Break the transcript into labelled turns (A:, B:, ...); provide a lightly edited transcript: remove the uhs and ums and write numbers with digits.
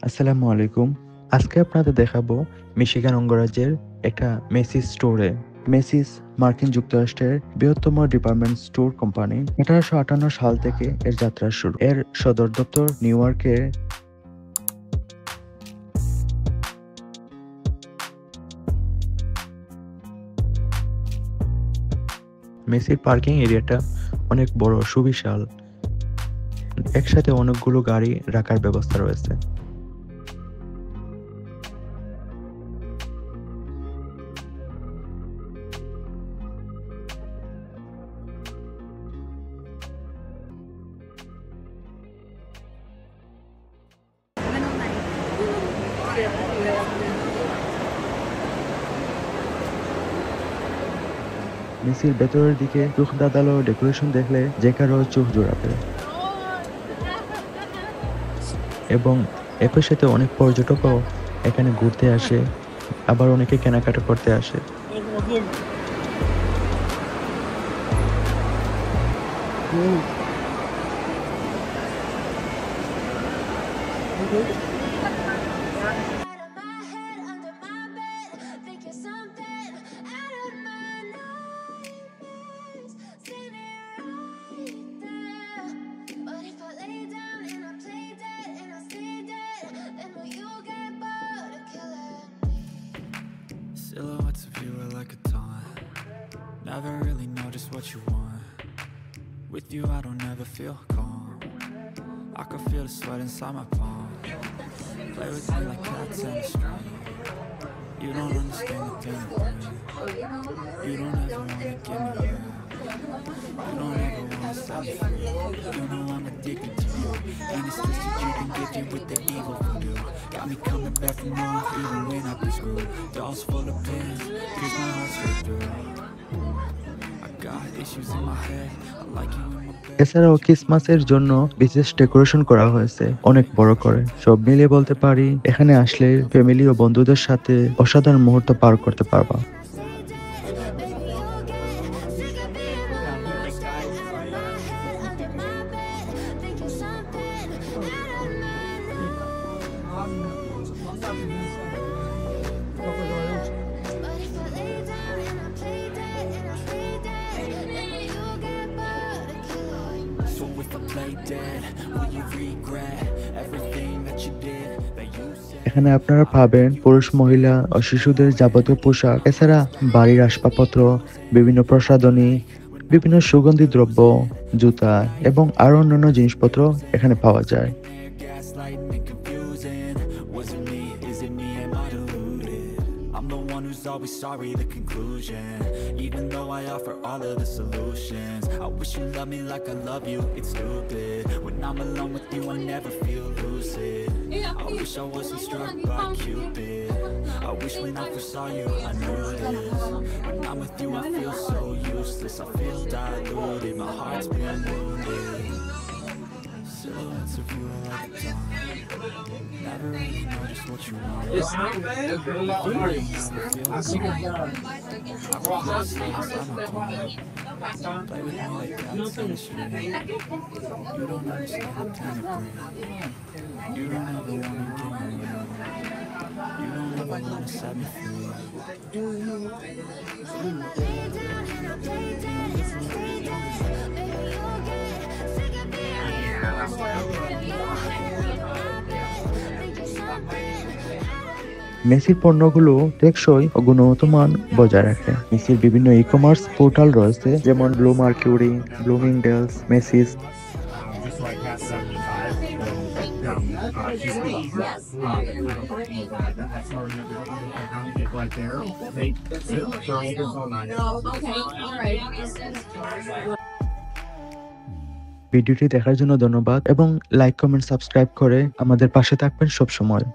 A: আসসালামু আলাইকুম। আজকে আপনাদের দেখাবো মিশিগান অঙ্গরাজ্যের একটা মেসিস স্টোরে। মেসিস মার্কিন যুক্তরাষ্ট্রের বৃহত্তম ডিপার্টমেন্ট স্টোর কোম্পানি। 1858 সাল থেকে এর যাত্রা শুরু। এর সদর দপ্তর নিউ ইয়র্কের মেসির পার্কিং এরিয়াটা অনেক বড়, সুবিশাল। একসাথে অনেকগুলো গাড়ি রাখার ব্যবস্থা রয়েছে। মেসির ভেতরের দিকে চোখ দাঁড়ালো ডেকোরেশন দেখলে যে কারো চোখ জোড়াবে। এবং একই সাথে অনেক পর্যটকও এখানে ঘুরতে আসে, আবার অনেকে কেনাকাটা করতে আসে।
B: Silhouettes of you are like a taunt. Never really know just what you want. With you I don't ever feel calm. I can feel the sweat inside my palm. Play with me like cats and a string. You don't understand the pain of pain. You don't ever wanna give me up. You don't ever wanna set me free. You know I'm addicted to you. And it's twisted, you can get me with the evil voodoo. Got me coming back from wrong, even when I've been screwed. Dolls full of pins, pierce my heart straight through. I got issues in my head, I like you in my bed.
A: এছাড়াও ক্রিসমাসের জন্য বিশেষ decoration করা হয়েছে অনেক বড় করে। সব মিলিয়ে বলতে পারি এখানে আসলে ফ্যামিলি ও বন্ধুদের সাথে অসাধারণ মুহূর্ত পার করতে পারবা।
B: So if I play dead, will you regret everything that you did, that you said?
A: এখানে আপনারা পাবেন পুরুষ, মহিলা ও শিশুদের যাবতীয় পোশাক, এছাড়া বাড়ির আসবাবপত্র, বিভিন্ন প্রসাধনী, বিভিন্ন সুগন্ধি দ্রব্য, জুতা এবং আরো অন্যান্য জিনিসপত্র এখানে পাওয়া যায়।
B: Gaslighting and confusing. Was it me? Is it me? Am I deluded? I'm the one who's always sorry, the conclusion. Even though I offer all of the solutions, I wish you loved me like I love you. It's stupid. When I'm alone with you, I never feel lucid. I wish I wasn't struck by Cupid. I wish when I first saw you, I knew this. When I'm with you, I feel so useless. I feel diluted. My heart's been wounded. Silhouettes of you are like a taunt. Never really know just what you want.
C: It's not bad.
B: Play with me like cats on the string. You don't understand the pain of pain. You don't ever wanna give me up. You don't ever wanna set me free.
A: মেসির পণ্যগুলো টেকসই ও গুণগত মান বজায় রাখে। মেসির বিভিন্ন e-commerce portal রয়েছে, যেমন Bluemercury, Bloomingdale's, Macy's.
C: Just like past 75. She's that's our number right there. They're older all night.
A: ভিডিওটি দেখার জন্য ধন্যবাদ এবং লাইক, কমেন্ট, সাবস্ক্রাইব করে আমাদের পাশে থাকবেন সব সময়।